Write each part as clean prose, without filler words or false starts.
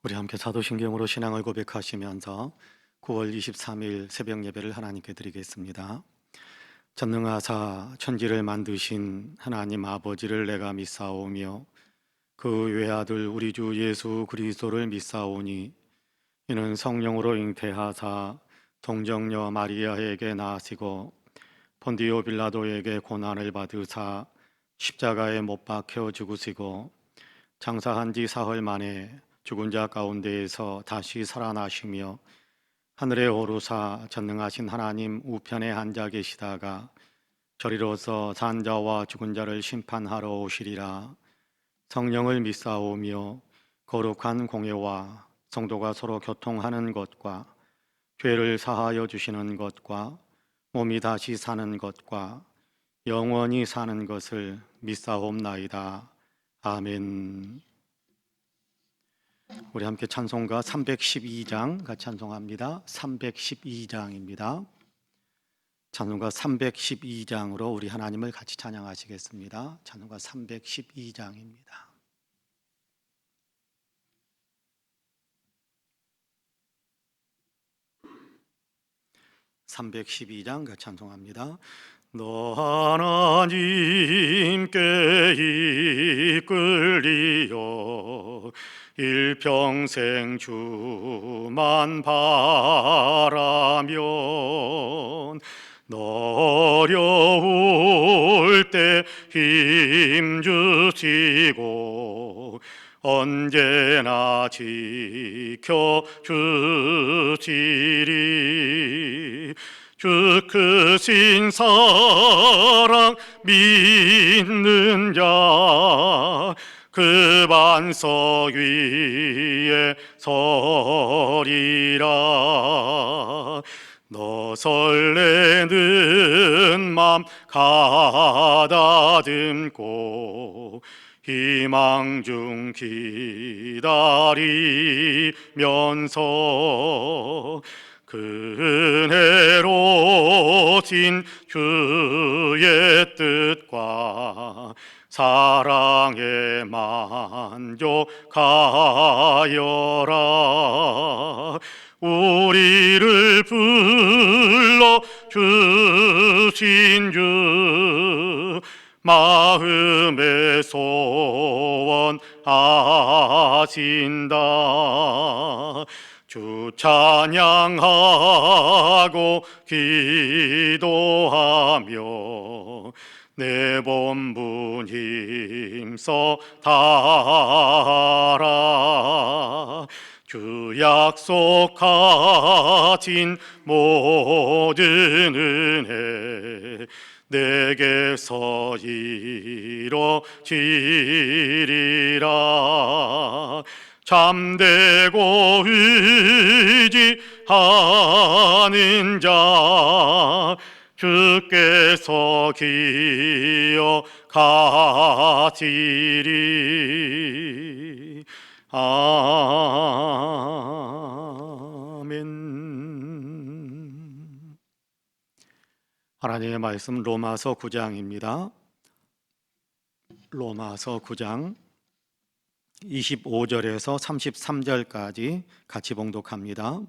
우리 함께 사도신경으로 신앙을 고백하시면서 9월 23일 새벽 예배를 하나님께 드리겠습니다. 전능하사 천지를 만드신 하나님 아버지를 내가 믿사오며 그 외아들 우리 주 예수 그리스도를 믿사오니 이는 성령으로 잉태하사 동정녀 마리아에게 나시고 본디오 빌라도에게 고난을 받으사 십자가에 못 박혀 죽으시고 장사한 지 사흘 만에 죽은 자 가운데에서 다시 살아나시며 하늘에 오르사 전능하신 하나님 우편에 앉아 계시다가 저리로서 산 자와 죽은 자를 심판하러 오시리라. 성령을 믿사오며 거룩한 공예와 성도가 서로 교통하는 것과 죄를 사하여 주시는 것과 몸이 다시 사는 것과 영원히 사는 것을 믿사옵나이다. 아멘. 우리 함께 찬송가 312장 같이 찬송합니다. 312장입니다. 찬송가 312장으로 우리 하나님을 같이 찬양하시겠습니다. 찬송가 312장입니다. 312장 같이 찬송합니다. 너 하나님께 이끌리어 일평생 주만 바라면 너 어려울 때 힘주시고 언제나 지켜주시리. 주 크신 사랑 믿는 자 그 반석 위에 서리라. 너 설레는 맘 가다듬고 희망 중 기다리면서 그 은혜로 진 주의 뜻과 사랑에 만족하여라. 우리를 불러 주신 주 마음에 소원하신다. 주 찬양하고 기도하며 내 본분 힘써 다하라. 주 약속하신 모든 은혜 내게서 이루어지리라. 참되고 의지하는 자 주께서 기억하시리. 아멘. 하나님의 말씀 로마서 9장입니다. 로마서 9장 25절에서 33절까지 같이 봉독합니다.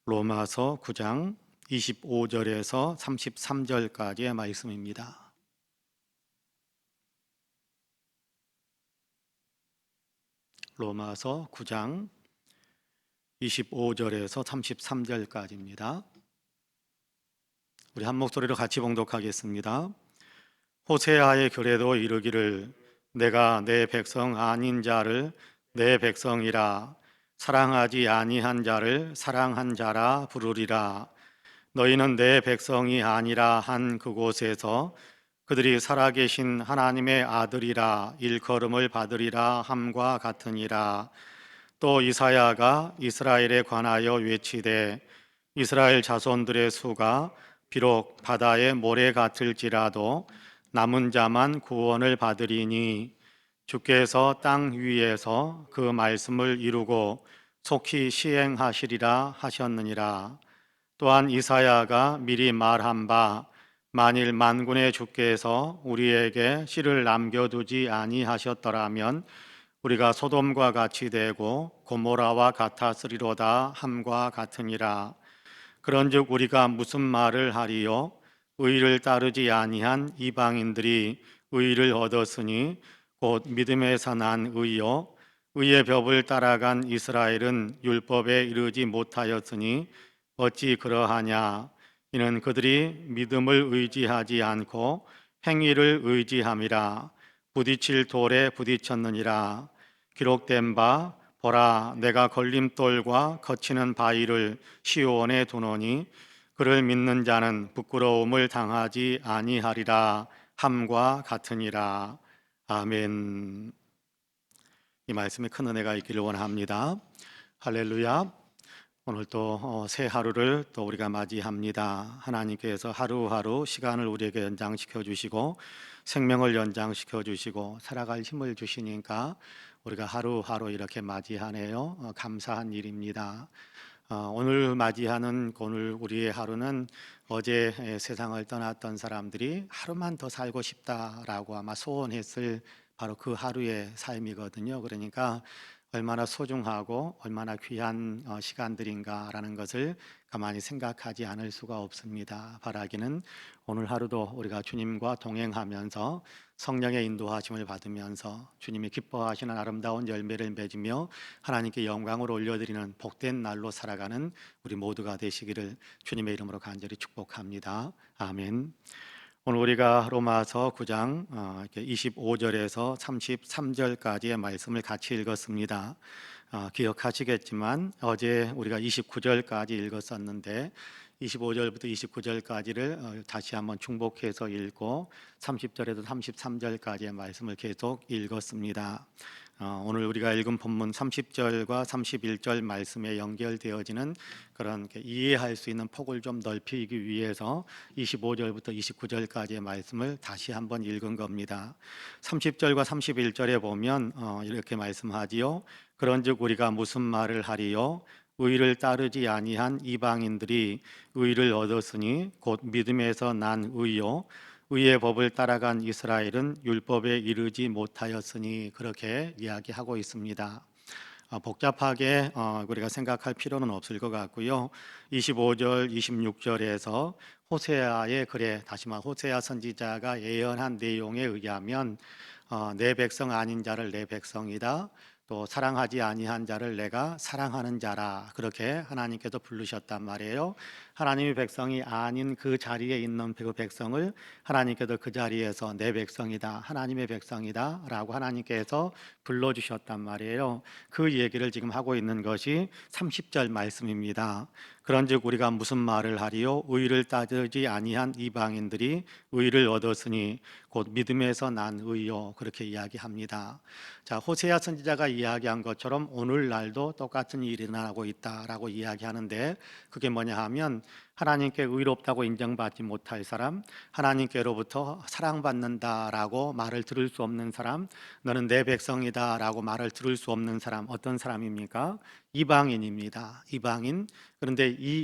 로마서 9장 25절에서 33절까지의 말씀입니다. 로마서 9장 25절에서 33절까지입니다. 우리 한 목소리로 같이 봉독하겠습니다. 호세아의 글에도 이르기를 내가 내 백성 아닌 자를 내 백성이라 사랑하지 아니한 자를 사랑한 자라 부르리라. 너희는 내 백성이 아니라 한 그곳에서 그들이 살아계신 하나님의 아들이라 일컬음을 받으리라 함과 같으니라. 또 이사야가 이스라엘에 관하여 외치되 이스라엘 자손들의 수가 비록 바다의 모래 같을지라도 남은 자만 구원을 받으리니 주께서 땅 위에서 그 말씀을 이루고 속히 시행하시리라 하셨느니라. 또한 이사야가 미리 말한 바 만일 만군의 주께서 우리에게 씨를 남겨두지 아니하셨더라면 우리가 소돔과 같이 되고 고모라와 같았으리로다 함과 같으니라. 그런즉 우리가 무슨 말을 하리요? 의를 따르지 아니한 이방인들이 의를 얻었으니 곧 믿음에서 난 의요. 의의 법을 따라간 이스라엘은 율법에 이르지 못하였으니 어찌 그러하냐? 이는 그들이 믿음을 의지하지 않고 행위를 의지함이라. 부딪힐 돌에 부딪혔느니라. 기록된 바 보라, 내가 걸림돌과 거치는 바위를 시온에 두노니 그를 믿는 자는 부끄러움을 당하지 아니하리라 함과 같으니라. 아멘. 이 말씀에 큰 은혜가 있기를 원합니다. 할렐루야. 오늘 또 새 하루를 또 우리가 맞이합니다. 하나님께서 하루하루 시간을 우리에게 연장시켜 주시고 생명을 연장시켜 주시고 살아갈 힘을 주시니까 우리가 하루하루 이렇게 맞이하네요. 감사한 일입니다. 오늘 맞이하는 오늘 우리의 하루는 어제 세상을 떠났던 사람들이 하루만 더 살고 싶다라고 아마 소원했을 바로 그 하루의 삶이거든요. 그러니까 얼마나 소중하고 얼마나 귀한 시간들인가라는 것을 가만히 생각하지 않을 수가 없습니다. 바라기는 오늘 하루도 우리가 주님과 동행하면서 성령의 인도하심을 받으면서 주님이 기뻐하시는 아름다운 열매를 맺으며 하나님께 영광을 올려드리는 복된 날로 살아가는 우리 모두가 되시기를 주님의 이름으로 간절히 축복합니다. 아멘. 오늘 우리가 로마서 9장 25절에서 33절까지의 말씀을 같이 읽었습니다. 기억하시겠지만 어제 우리가 29절까지 읽었었는데 25절부터 29절까지를 다시 한번 중복해서 읽고 30절에서 33절까지의 말씀을 계속 읽었습니다. 오늘 우리가 읽은 본문 30절과 31절 말씀에 연결되어지는 그런 이해할 수 있는 폭을 좀 넓히기 위해서 25절부터 29절까지의 말씀을 다시 한번 읽은 겁니다. 30절과 31절에 보면 이렇게 말씀하지요. 그런즉 우리가 무슨 말을 하리요? 의를 따르지 아니한 이방인들이 의를 얻었으니 곧 믿음에서 난 의요. 의의 법을 따라간 이스라엘은 율법에 이르지 못하였으니 그렇게 이야기하고 있습니다. 복잡하게 우리가 생각할 필요는 없을 것 같고요. 25절, 26절에서 호세아의 글에 다시 말해 호세아 선지자가 예언한 내용에 의하면 내 백성 아닌 자를 내 백성이다. 또 사랑하지 아니한 자를 내가 사랑하는 자라 그렇게 하나님께서 부르셨단 말이에요. 하나님의 백성이 아닌 그 자리에 있는 그 백성을 하나님께서 그 자리에서 내 백성이다, 하나님의 백성이다 라고 하나님께서 불러주셨단 말이에요. 그 얘기를 지금 하고 있는 것이 30절 말씀입니다. 그런즉 우리가 무슨 말을 하리요? 의를 따르지 아니한 이방인들이 의를 얻었으니 곧 믿음에서 난 의요 그렇게 이야기합니다. 자, 호세아 선지자가 이야기한 것처럼 오늘날도 똑같은 일이 일어나고 있다라고 이야기하는데 그게 뭐냐 하면 하나님께 의롭다고 인정받지 못할 사람, 하나님께로부터 사랑받는다라고 말을 들을 수 없는 사람, 너는 내 백성이다라고 말을 들을 수 없는 사람, 어떤 사람입니까? 이방인입니다. 이방인. 그런데 이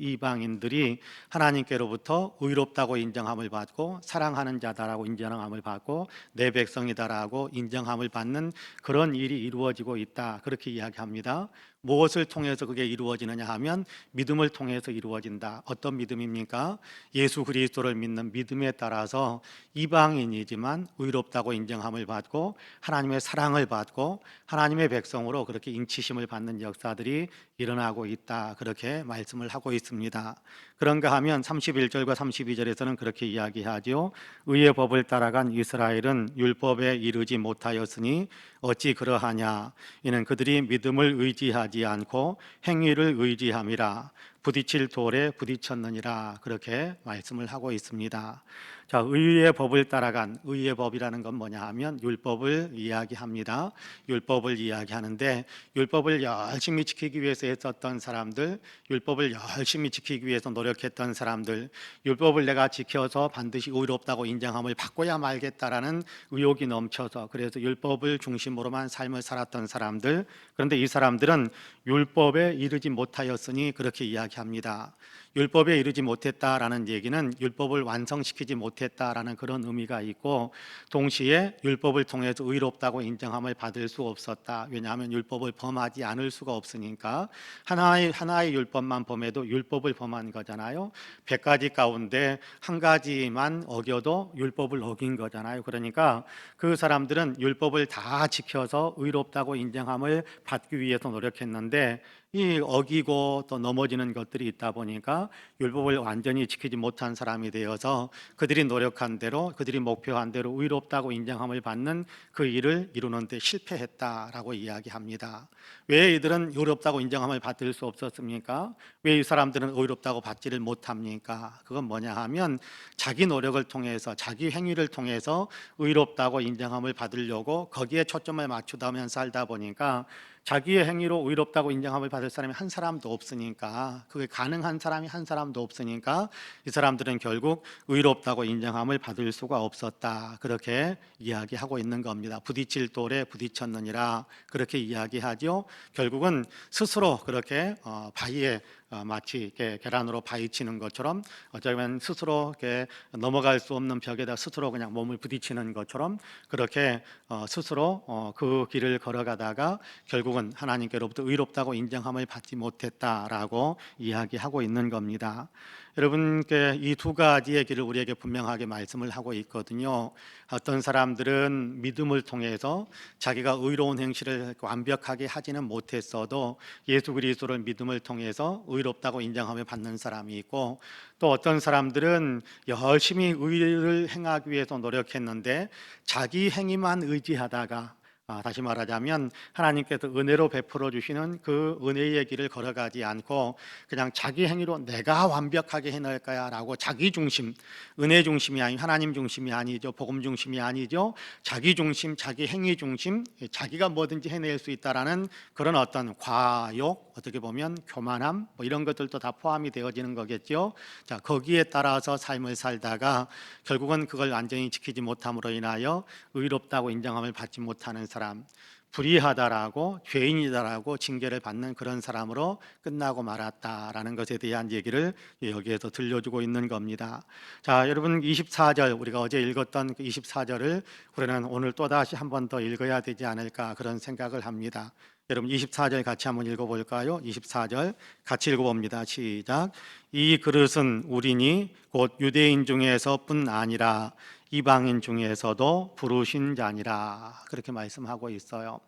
이방인들이 하나님께로부터 의롭다고 인정함을 받고 사랑하는 자다라고 인정함을 받고 내 백성이다라고 인정함을 받는 그런 일이 이루어지고 있다. 그렇게 이야기합니다. 무엇을 통해서 그게 이루어지느냐 하면 믿음을 통해서 이루어진다. 어떤 믿음입니까? 예수 그리스도를 믿는 믿음에 따라서 이방인이지만 의롭다고 인정함을 받고 하나님의 사랑을 받고 하나님의 백성으로 그렇게 인치심을 받는 역사들이 일어나고 있다. 그렇게 말씀을 하고 있습니다. 그런가 하면 31절과 32절에서는 그렇게 이야기하죠. 의의 법을 따라간 이스라엘은 율법에 이르지 못하였으니 어찌 그러하냐? 이는 그들이 믿음을 의지하지 않고 행위를 의지함이라. 부딪힐 돌에 부딪혔느니라. 그렇게 말씀을 하고 있습니다. 자, 의의 법을 따라간 의의 법이라는 건 뭐냐 하면 율법을 이야기합니다. 율법을 이야기하는데 율법을 열심히 지키기 위해서 애썼던 사람들, 율법을 열심히 지키기 위해서 노력했던 사람들, 율법을 내가 지켜서 반드시 의롭다고 인정함을 받고야 말겠다라는 의욕이 넘쳐서 그래서 율법을 중심으로만 삶을 살았던 사람들, 그런데 이 사람들은 율법에 이르지 못하였으니 그렇게 이야기합니다. 율법에 이르지 못했다라는 얘기는 율법을 완성시키지 못했다라는 그런 의미가 있고, 동시에 율법을 통해서 의롭다고 인정함을 받을 수 없었다. 왜냐하면 율법을 범하지 않을 수가 없으니까. 하나의 율법만 범해도 율법을 범한 거잖아요. 100가지 가운데 한 가지만 어겨도 율법을 어긴 거잖아요. 그러니까 그 사람들은 율법을 다 지켜서 의롭다고 인정함을 받기 위해서 노력했는데, 이 어기고 또 넘어지는 것들이 있다 보니까 율법을 완전히 지키지 못한 사람이 되어서 그들이 노력한 대로, 그들이 목표한 대로 의롭다고 인정함을 받는 그 일을 이루는 데 실패했다라고 이야기합니다. 왜 이들은 의롭다고 인정함을 받을 수 없었습니까? 왜 이 사람들은 의롭다고 받지를 못합니까? 그건 뭐냐 하면 자기 노력을 통해서, 자기 행위를 통해서 의롭다고 인정함을 받으려고 거기에 초점을 맞추다면 살다 보니까 자기의 행위로 의롭다고 인정함을 받을 사람이 한 사람도 없으니까, 그게 가능한 사람이 한 사람도 없으니까 이 사람들은 결국 의롭다고 인정함을 받을 수가 없었다, 그렇게 이야기하고 있는 겁니다. 부딪힐 돌에 부딪혔느니라 그렇게 이야기하죠. 결국은 스스로 그렇게 바위에 마치 이렇게 계란으로 바위 치는 것처럼, 어쩌면 스스로 이렇게 넘어갈 수 없는 벽에다 스스로 그냥 몸을 부딪히는 것처럼 그렇게 스스로 그 길을 걸어가다가 결국은 하나님께로부터 의롭다고 인정함을 받지 못했다라고 이야기하고 있는 겁니다. 여러분께 이 두 가지의 길을 우리에게 분명하게 말씀을 하고 있거든요. 어떤 사람들은 믿음을 통해서 자기가 의로운 행실을 완벽하게 하지는 못했어도 예수 그리스도를 믿음을 통해서 의롭다고 인정함을 받는 사람이 있고, 또 어떤 사람들은 열심히 의를 행하기 위해서 노력했는데 자기 행위만 의지하다가, 다시 말하자면 하나님께서 은혜로 베풀어 주시는 그 은혜의 길을 걸어가지 않고 그냥 자기 행위로 내가 완벽하게 해낼 거야 라고 자기 중심, 은혜 중심이 아닌 하나님 중심이 아니죠, 복음 중심이 아니죠, 자기 중심, 자기 행위 중심, 자기가 뭐든지 해낼 수 있다라는 그런 어떤 과욕, 어떻게 보면 교만함, 뭐 이런 것들도 다 포함이 되어지는 거겠죠. 자, 거기에 따라서 삶을 살다가 결국은 그걸 완전히 지키지 못함으로 인하여 의롭다고 인정함을 받지 못하는 사람, 불의하다라고, 죄인이다라고 징계를 받는 그런 사람으로 끝나고 말았다라는 것에 대한 얘기를 여기에서 들려주고 있는 겁니다. 자, 여러분 24절, 우리가 어제 읽었던 그 24절을 우리는 오늘 또다시 한 번 더 읽어야 되지 않을까 그런 생각을 합니다. 여러분 24절 같이 한번 읽어볼까요? 24절 같이 읽어봅니다. 시작. 이 그릇은 우리니 곧 유대인 중에서뿐 아니라 이방인 중에서도 부르신 자니라, 그렇게 말씀하고 있어요.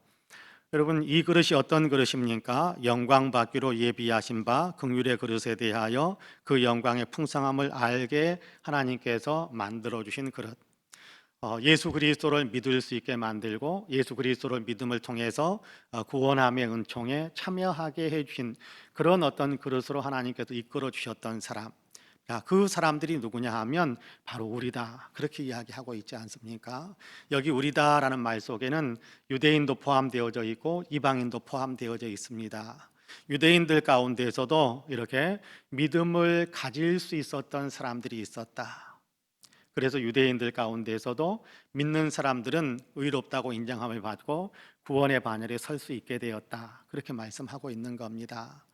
여러분, 이 그릇이 어떤 그릇입니까? 영광 받기로 예비하신 바 긍휼의 그릇에 대하여 그 영광의 풍성함을 알게 하나님께서 만들어 주신 그릇. 예수 그리스도를 믿을 수 있게 만들고 예수 그리스도를 믿음을 통해서 구원함의 은총에 참여하게 해주신 그런 어떤 그릇으로 하나님께서 이끌어 주셨던 사람, 그 사람들이 누구냐 하면 바로 우리다, 그렇게 이야기하고 있지 않습니까? 여기 우리다라는 말 속에는 유대인도 포함되어져 있고 이방인도 포함되어져 있습니다. 유대인들 가운데에서도 이렇게 믿음을 가질 수 있었던 사람들이 있었다. 그래서 유대인들 가운데에서도 믿는 사람들은 의롭다고 인정함을 받고 구원의 반열에 설 수 있게 되었다, 그렇게 말씀하고 있는 겁니다.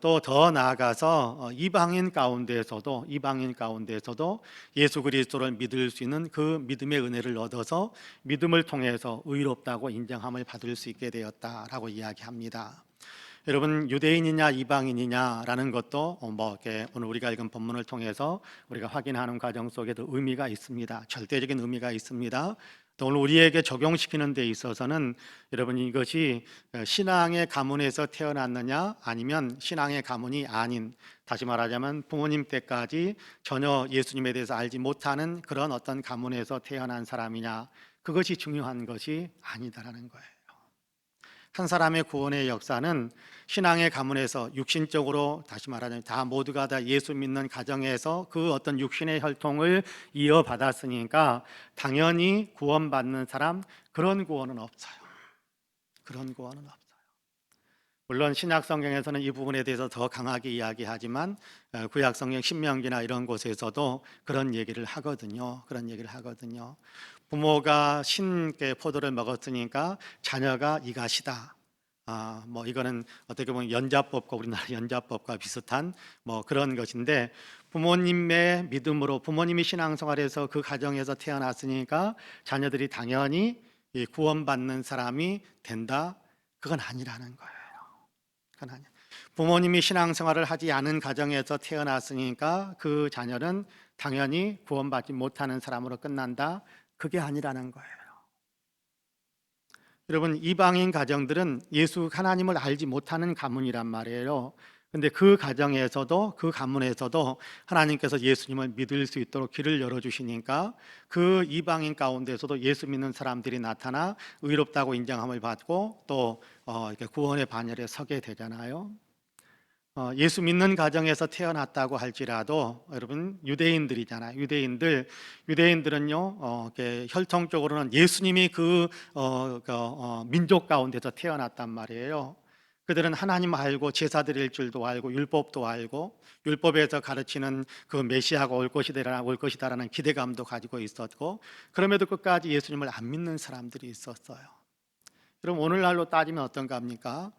또 더 나아가서 이방인 가운데에서도 예수 그리스도를 믿을 수 있는 그 믿음의 은혜를 얻어서 믿음을 통해서 의롭다고 인정함을 받을 수 있게 되었다라고 이야기합니다. 여러분, 유대인이냐 이방인이냐라는 것도 이렇게 오늘 우리가 읽은 본문을 통해서 우리가 확인하는 과정 속에도 의미가 있습니다. 절대적인 의미가 있습니다. 또 오늘 우리에게 적용시키는 데 있어서는 여러분, 이것이 신앙의 가문에서 태어났느냐 아니면 신앙의 가문이 아닌, 다시 말하자면 부모님 때까지 전혀 예수님에 대해서 알지 못하는 그런 어떤 가문에서 태어난 사람이냐, 그것이 중요한 것이 아니다라는 거예요. 한 사람의 구원의 역사는 신앙의 가문에서 육신적으로, 다시 말하자면 다 모두가 다 예수 믿는 가정에서 그 어떤 육신의 혈통을 이어받았으니까 당연히 구원받는 사람, 그런 구원은 없어요. 그런 구원은 없어요. 물론 신약 성경에서는 이 부분에 대해서 더 강하게 이야기하지만 구약 성경 신명기나 이런 곳에서도 그런 얘기를 하거든요. 그런 얘기를 하거든요. 부모가 신께 포도를 먹었으니까 자녀가 이같이다, 뭐 이거는 어떻게 보면 연자법과 우리나라 연자법과 비슷한 뭐 그런 것인데, 부모님의 믿음으로 부모님이 신앙생활에서 그 가정에서 태어났으니까 자녀들이 당연히 이 구원받는 사람이 된다, 그건 아니라는 거예요. 그건 아니야. 부모님이 신앙생활을 하지 않은 가정에서 태어났으니까 그 자녀는 당연히 구원받지 못하는 사람으로 끝난다, 그게 아니라는 거예요. 여러분, 이방인 가정들은 예수 하나님을 알지 못하는 가문이란 말이에요. 근데 그 가정에서도, 그 가문에서도 하나님께서 예수님을 믿을 수 있도록 길을 열어주시니까 그 이방인 가운데서도 예수 믿는 사람들이 나타나 의롭다고 인정함을 받고 또 이렇게 구원의 반열에 서게 되잖아요. 예수 믿는 가정에서 태어났다고 할지라도 여러분, 유대인들이잖아요. 유대인들은요, 이렇게 혈통적으로는 예수님이 민족 가운데서 태어났단 말이에요. 그들은 하나님 알고 제사 드릴 줄도 알고 율법도 알고 율법에서 가르치는 그 메시아가 올 것이다라는 기대감도 가지고 있었고, 그럼에도 끝까지 예수님을 안 믿는 사람들이 있었어요. 그럼 오늘날로 따지면 어떤가 합니까?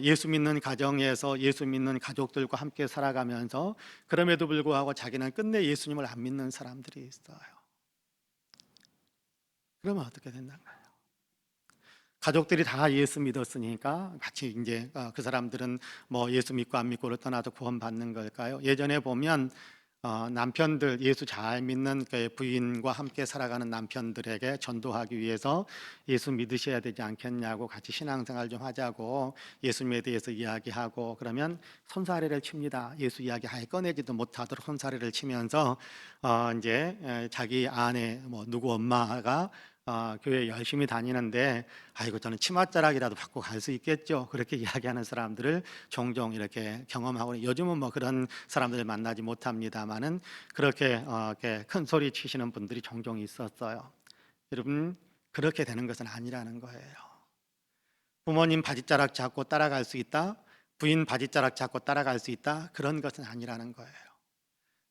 예수 믿는 가정에서 예수 믿는 가족들과 함께 살아가면서 그럼에도 불구하고 자기는 끝내 예수님을 안 믿는 사람들이 있어요. 그러면 어떻게 된다고요? 가족들이 다 예수 믿었으니까 같이 이제 그 사람들은 뭐 예수 믿고 안 믿고를 떠나서 구원받는 걸까요? 예전에 보면 남편들, 예수 잘 믿는 그 부인과 함께 살아가는 남편들에게 전도하기 위해서 예수 믿으셔야 되지 않겠냐고, 같이 신앙생활 좀 하자고 예수님에 대해서 이야기하고 그러면 손사래를 칩니다. 예수 이야기 아예 꺼내지도 못하도록 손사래를 치면서 이제 자기 아내 뭐 누구 엄마가 교회 열심히 다니는데 아이고 저는 치맛자락이라도 받고 갈 수 있겠죠, 그렇게 이야기하는 사람들을 종종 이렇게 경험하고, 요즘은 뭐 그런 사람들을 만나지 못합니다만은 그렇게 이렇게 큰 소리 치시는 분들이 종종 있었어요. 여러분, 그렇게 되는 것은 아니라는 거예요. 부모님 바지자락 잡고 따라갈 수 있다, 부인 바지자락 잡고 따라갈 수 있다, 그런 것은 아니라는 거예요.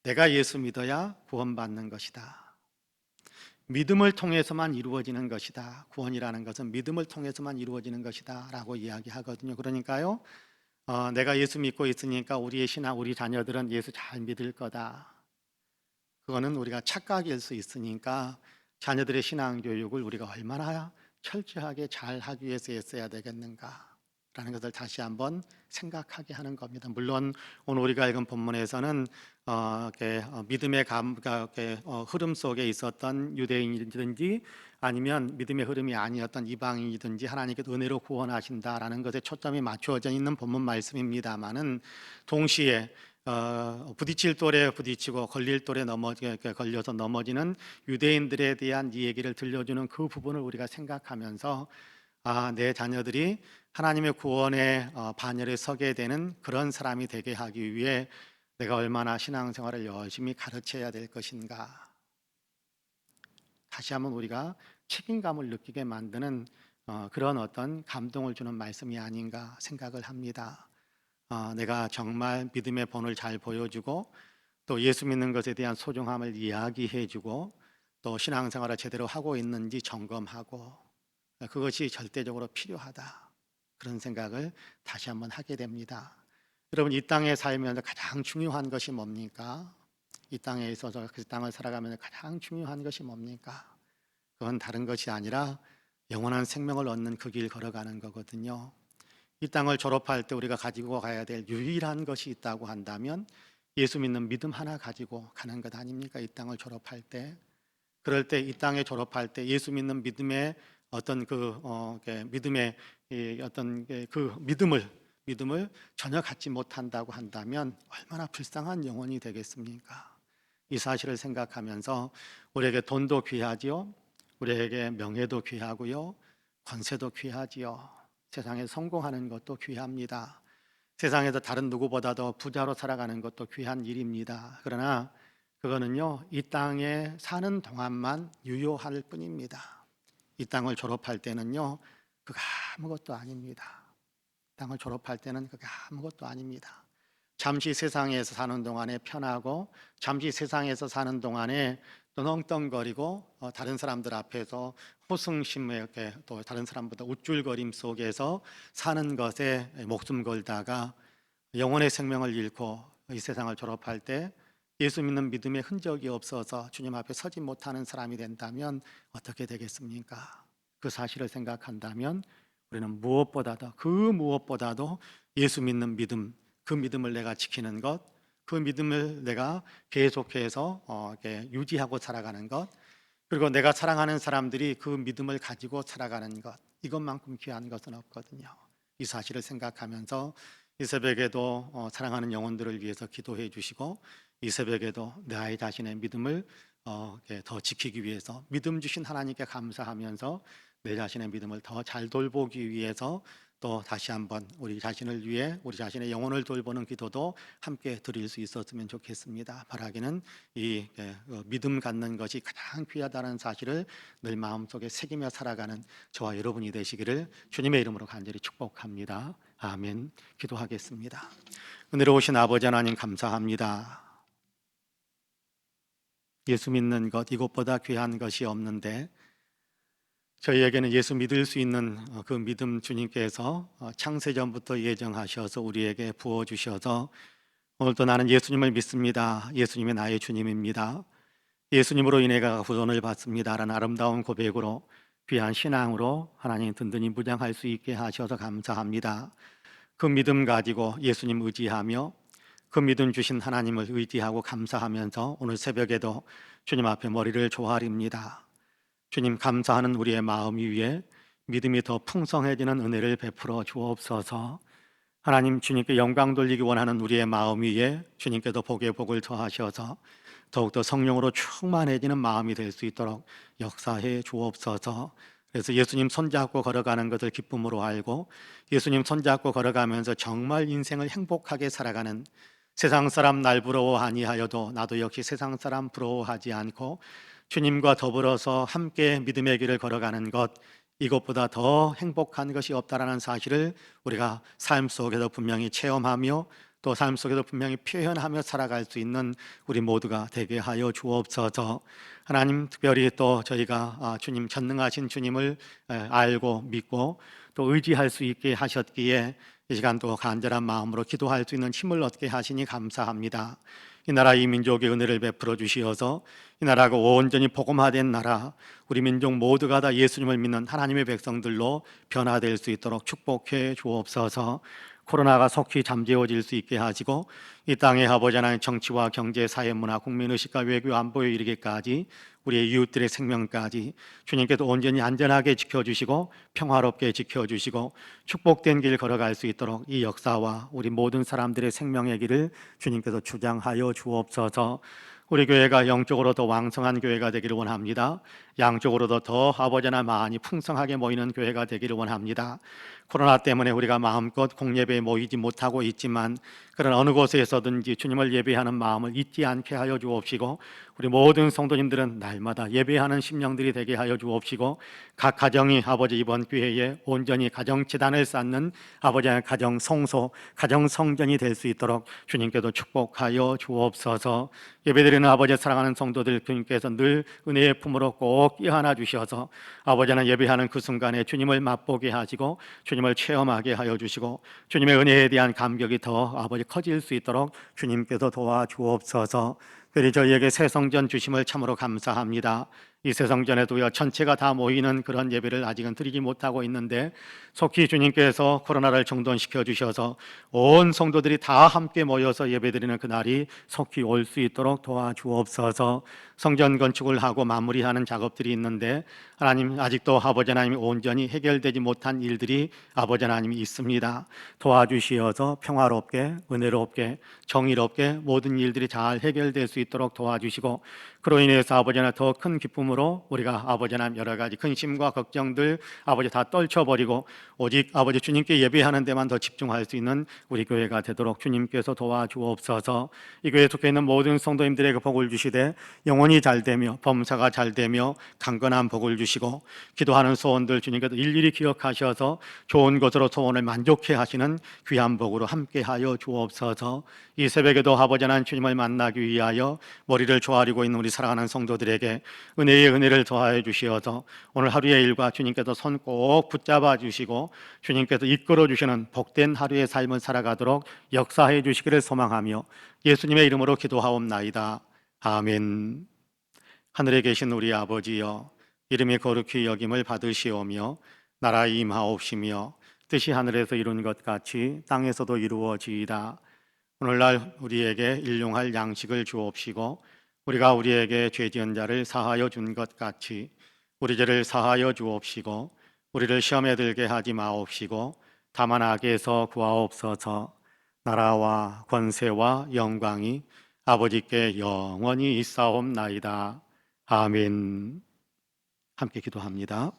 내가 예수 믿어야 구원받는 것이다. 믿음을 통해서만 이루어지는 것이다. 구원이라는 것은 믿음을 통해서만 이루어지는 것이다 라고 이야기하거든요. 그러니까요, 내가 예수 믿고 있으니까 우리 자녀들은 예수 잘 믿을 거다, 그거는 우리가 착각일 수 있으니까 자녀들의 신앙 교육을 우리가 얼마나 철저하게 잘 하기 위해서 애써야 되겠는가 라는 것을 다시 한번 생각하게 하는 겁니다. 물론 오늘 우리가 읽은 본문에서는 믿음의 흐름 속에 있었던 유대인이든지 아니면 믿음의 흐름이 아니었던 이방인이든지 하나님께 은혜로 구원하신다라는 것에 초점이 맞추어져 있는 본문 말씀입니다만은, 동시에 부딪힐 돌에 부딪히고 걸릴 돌에 걸려서 넘어지는 유대인들에 대한 이 얘기를 들려주는 그 부분을 우리가 생각하면서 내 자녀들이 하나님의 구원의 반열에 서게 되는 그런 사람이 되게 하기 위해 내가 얼마나 신앙생활을 열심히 가르쳐야 될 것인가, 다시 한번 우리가 책임감을 느끼게 만드는 그런 어떤 감동을 주는 말씀이 아닌가 생각을 합니다. 내가 정말 믿음의 본을 잘 보여주고 또 예수 믿는 것에 대한 소중함을 이야기해주고 또 신앙생활을 제대로 하고 있는지 점검하고, 그것이 절대적으로 필요하다, 그런 생각을 다시 한번 하게 됩니다. 여러분, 이 땅에 살면서 가장 중요한 것이 뭡니까? 이 땅에 있어서 그 땅을 살아가면서 가장 중요한 것이 뭡니까? 그건 다른 것이 아니라 영원한 생명을 얻는 그 길 걸어가는 거거든요. 이 땅을 졸업할 때 우리가 가지고 가야 될 유일한 것이 있다고 한다면 예수 믿는 믿음 하나 가지고 가는 것 아닙니까? 이 땅을 졸업할 때, 그럴 때 이 땅에 졸업할 때 예수 믿는 믿음의 어떤 믿음의 어떤 그 믿음을 전혀 갖지 못한다고 한다면 얼마나 불쌍한 영혼이 되겠습니까? 이 사실을 생각하면서 우리에게 돈도 귀하지요, 우리에게 명예도 귀하고요, 권세도 귀하지요, 세상에 성공하는 것도 귀합니다. 세상에서 다른 누구보다도 부자로 살아가는 것도 귀한 일입니다. 그러나 그거는요, 이 땅에 사는 동안만 유효할 뿐입니다. 이 땅을 졸업할 때는요, 그거 아무것도 아닙니다. 땅을 졸업할 때는 그게 아무것도 아닙니다. 잠시 세상에서 사는 동안에 편하고 잠시 세상에서 사는 동안에 또 떵떵거리고 다른 사람들 앞에서 호승심에 또 다른 사람보다 우쭐거림 속에서 사는 것에 목숨 걸다가 영혼의 생명을 잃고 이 세상을 졸업할 때 예수 믿는 믿음의 흔적이 없어서 주님 앞에 서지 못하는 사람이 된다면 어떻게 되겠습니까? 그 사실을 생각한다면 우리는 무엇보다도 예수 믿는 믿음, 그 믿음을 내가 지키는 것, 그 믿음을 내가 계속해서 이렇게 유지하고 살아가는 것, 그리고 내가 사랑하는 사람들이 그 믿음을 가지고 살아가는 것, 이것만큼 귀한 것은 없거든요. 이 사실을 생각하면서 이 새벽에도 사랑하는 영혼들을 위해서 기도해 주시고, 이 새벽에도 나의 자신의 믿음을 더 지키기 위해서 믿음 주신 하나님께 감사하면서 내 자신의 믿음을 더 잘 돌보기 위해서 또 다시 한번 우리 자신을 위해 우리 자신의 영혼을 돌보는 기도도 함께 드릴 수 있었으면 좋겠습니다. 바라기는 이 믿음 갖는 것이 가장 귀하다는 사실을 늘 마음속에 새기며 살아가는 저와 여러분이 되시기를 주님의 이름으로 간절히 축복합니다. 아멘. 기도하겠습니다. 은혜로우신 아버지 하나님 감사합니다. 예수 믿는 것 이것보다 귀한 것이 없는데 저희에게는 예수 믿을 수 있는 그 믿음 주님께서 창세전부터 예정하셔서 우리에게 부어주셔서 오늘도 나는 예수님을 믿습니다. 예수님이 나의 주님입니다. 예수님으로 인해 구원을 받습니다 라는 아름다운 고백으로 귀한 신앙으로 하나님 든든히 무장할 수 있게 하셔서 감사합니다. 그 믿음 가지고 예수님 의지하며 그 믿음 주신 하나님을 의지하고 감사하면서 오늘 새벽에도 주님 앞에 머리를 조아립니다. 주님 감사하는 우리의 마음 위에 믿음이 더 풍성해지는 은혜를 베풀어 주옵소서. 하나님 주님께 영광 돌리기 원하는 우리의 마음 위에 주님께도 복의 복을 더하셔서 더욱더 성령으로 충만해지는 마음이 될 수 있도록 역사해 주옵소서. 그래서 예수님 손잡고 걸어가는 것을 기쁨으로 알고 예수님 손잡고 걸어가면서 정말 인생을 행복하게 살아가는, 세상 사람 날 부러워하니 하여도 나도 역시 세상 사람 부러워하지 않고 주님과 더불어서 함께 믿음의 길을 걸어가는 것, 이것보다 더 행복한 것이 없다라는 사실을 우리가 삶 속에서 분명히 체험하며 또 삶 속에서 분명히 표현하며 살아갈 수 있는 우리 모두가 되게 하여 주옵소서. 하나님 특별히 또 저희가 주님 전능하신 주님을 알고 믿고 또 의지할 수 있게 하셨기에 이 시간 또 간절한 마음으로 기도할 수 있는 힘을 얻게 하시니 감사합니다. 이 나라 이 민족의 은혜를 베풀어 주시어서 이 나라가 온전히 복음화된 나라, 우리 민족 모두가 다 예수님을 믿는 하나님의 백성들로 변화될 수 있도록 축복해 주옵소서. 코로나가 속히 잠재워질 수 있게 하시고 이 땅의 아버지 하나님 정치와 경제, 사회, 문화, 국민의식과 외교, 안보에 이르기까지 우리의 이웃들의 생명까지 주님께서 온전히 안전하게 지켜주시고 평화롭게 지켜주시고 축복된 길 걸어갈 수 있도록 이 역사와 우리 모든 사람들의 생명의 길을 주님께서 주장하여 주옵소서. 우리 교회가 영적으로 더 왕성한 교회가 되기를 원합니다. 양쪽으로도 더 아버지 하나님 많이 풍성하게 모이는 교회가 되기를 원합니다. 코로나 때문에 우리가 마음껏 공예배에 모이지 못하고 있지만 그런 어느 곳에서든지 주님을 예배하는 마음을 잊지 않게 하여 주옵시고 우리 모든 성도님들은 날마다 예배하는 심령들이 되게 하여 주옵시고 각 가정이 아버지 이번 기회에 온전히 가정재단을 쌓는 아버지 하나님 가정 성소, 가정 성전이 될 수 있도록 주님께도 축복하여 주옵소서. 예배드리는 아버지 사랑하는 성도들 주님께서 늘 은혜의 품으로 꼭 껴안아 주셔서 아버지 하나님 예배하는 그 순간에 주님을 맛보게 하시고 주님을 체험하게 하여 주시고 주님의 은혜에 대한 감격이 더 아버지 커질 수 있도록 주님께서 도와주옵소서. 그리 저희에게 새 성전 주심을 참으로 감사합니다. 이 새 성전에도요 전체가 다 모이는 그런 예배를 아직은 드리지 못하고 있는데 속히 주님께서 코로나를 정돈시켜 주셔서 온 성도들이 다 함께 모여서 예배드리는 그날이 속히 올 수 있도록 도와주옵소서. 성전 건축을 하고 마무리하는 작업들이 있는데 하나님 아직도 아버지 하나님이 온전히 해결되지 못한 일들이 아버지 하나님이 있습니다. 도와주시어서 평화롭게 은혜롭게 정의롭게 모든 일들이 잘 해결될 수 있도록 도와주시고 그로 인해서 아버지 하나님 더 큰 기쁨으로 우리가 아버지 하나님 여러 가지 근심과 걱정들 아버지 다 떨쳐버리고 오직 아버지 주님께 예배하는 데만 더 집중할 수 있는 우리 교회가 되도록 주님께서 도와주옵소서. 이 교회에 속해 있는 모든 성도님들에게 복을 주시되 영혼이 잘되며 범사가 잘되며 강건한 복을 주시고 기도하는 소원들 주님께서 일일이 기억하셔서 좋은 것으로 소원을 만족해 하시는 귀한 복으로 함께하여 주옵소서. 이 새벽에도 아버지 하나님 주님을 만나기 위하여 머리를 조아리고 있는 우리 살아가는 성도들에게 은혜의 은혜를 더하여 주시어서 오늘 하루의 일과 주님께서 손 꼭 붙잡아 주시고 주님께서 이끌어 주시는 복된 하루의 삶을 살아가도록 역사해 주시기를 소망하며 예수님의 이름으로 기도하옵나이다. 아멘. 하늘에 계신 우리 아버지여, 이름이 거룩히 여김을 받으시오며 나라 임하옵시며 뜻이 하늘에서 이룬 것 같이 땅에서도 이루어지이다. 오늘날 우리에게 일용할 양식을 주옵시고 우리가 우리에게 죄 지은 자를 사하여 준 것 같이 우리 죄를 사하여 주옵시고 우리를 시험에 들게 하지 마옵시고 다만 악에서 구하옵소서. 나라와 권세와 영광이 아버지께 영원히 있사옵나이다. 아멘. 함께 기도합니다.